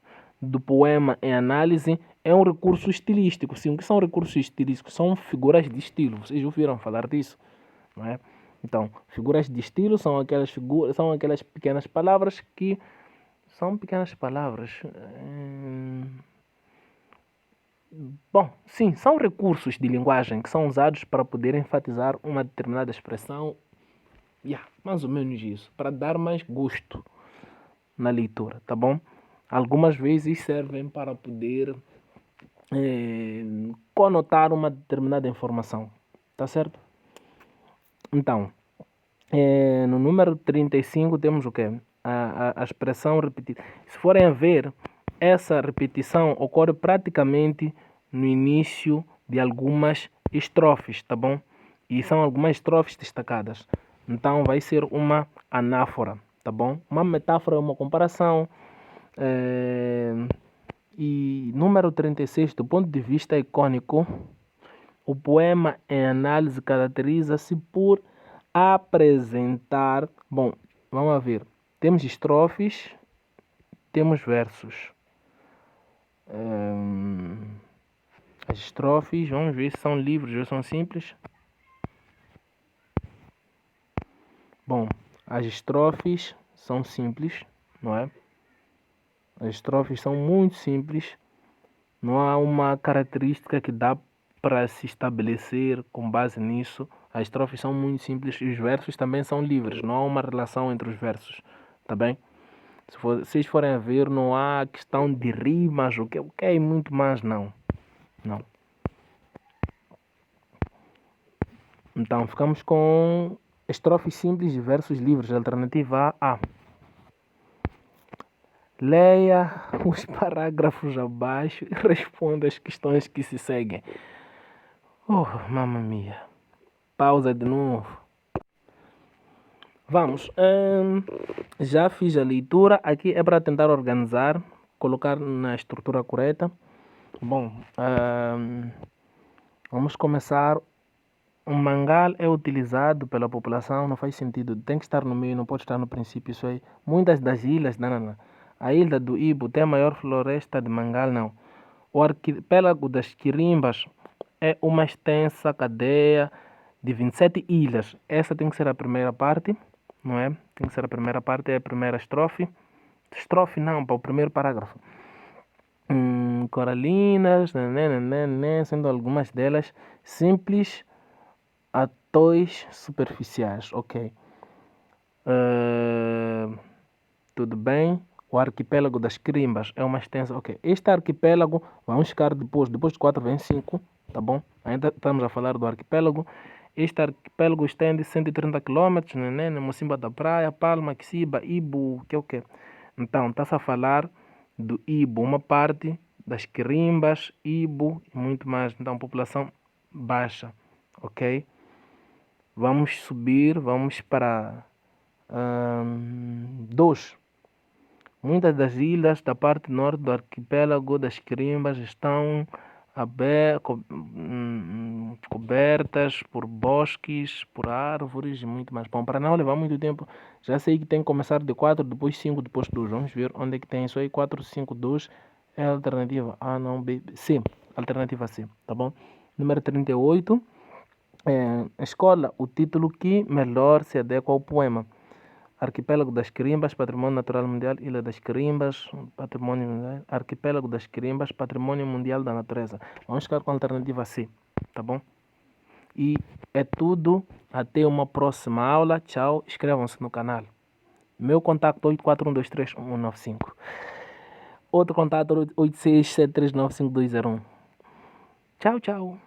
do poema em análise é um recurso estilístico. Sim, o que são recursos estilísticos? São figuras de estilo. Vocês ouviram falar disso, não é? Então, figuras de estilo são aquelas figuras, são aquelas pequenas palavras que são pequenas palavras. Bom, sim, são recursos de linguagem que são usados para poder enfatizar uma determinada expressão. Mais ou menos isso, para dar mais gosto na leitura, tá bom? Algumas vezes servem para poder conotar uma determinada informação, tá certo? Então, no número 35 temos o quê? A expressão repetida. Se forem a ver, essa repetição ocorre praticamente no início de algumas estrofes, tá bom? E são algumas estrofes destacadas. Então vai ser uma anáfora, tá bom? Uma metáfora é uma comparação. E número 36, do ponto de vista icônico, o poema em análise caracteriza-se por apresentar... Bom, vamos ver. Temos estrofes, temos versos. As estrofes, vamos ver se são livres ou são simples. Bom, as estrofes são simples, não é? As estrofes são muito simples. Não há uma característica que dá para se estabelecer com base nisso. As estrofes são muito simples e os versos também são livres. Não há uma relação entre os versos, tá bem? Se vocês forem a ver, não há questão de rimas, o que é muito mais, não. Então, ficamos com estrofes simples e versos livres. Alternativa A. Leia os parágrafos abaixo e responda as questões que se seguem. Mamma mia. Pausa de novo. Vamos. Já fiz a leitura. Aqui é para tentar organizar, colocar na estrutura correta. Bom, vamos começar. Um mangal é utilizado pela população, não faz sentido. Tem que estar no meio, não pode estar no princípio. Isso aí. Muitas das ilhas, a ilha do Ibo tem a maior floresta de mangal, não. O arquipélago das Quirimbas é uma extensa cadeia de 27 ilhas. Essa tem que ser a primeira parte, não é? Tem que ser a primeira parte, é a primeira estrofe. Estrofe não, para o primeiro parágrafo. Coralinas, sendo algumas delas simples, atolls superficiais, ok. Tudo bem. O arquipélago das Quirimbas é uma extensa, ok. Este arquipélago, vamos ficar depois de 4 vem 5, tá bom? Ainda estamos a falar do arquipélago. Este arquipélago estende 130 km, Mocimba da Praia, Palma, Quissiba, Ibo, que é o quê? Então, está-se a falar do Ibo, uma parte das Quirimbas, Ibo e muito mais. Então, população baixa, ok? Vamos subir, vamos para 2. Muitas das ilhas da parte norte do arquipélago das Quirimbas estão cobertas por bosques, por árvores e muito mais. Bom, para não levar muito tempo, já sei que tem que começar de 4, depois 5, depois 2. Vamos ver onde é que tem isso aí. 4, 5, 2 é a alternativa A, não B, C. Alternativa C, tá bom? Número 38. Escolha o título que melhor se adequa ao poema. Arquipélago das Quirimbas, Patrimônio Natural Mundial, Ilha das Quirimbas, Patrimônio Mundial, Arquipélago das Quirimbas, Patrimônio Mundial da Natureza. Vamos ficar com a alternativa C, tá bom? E é tudo, até uma próxima aula, tchau, inscrevam-se no canal. Meu contato 841231195. Outro contato 867395201. Tchau, tchau.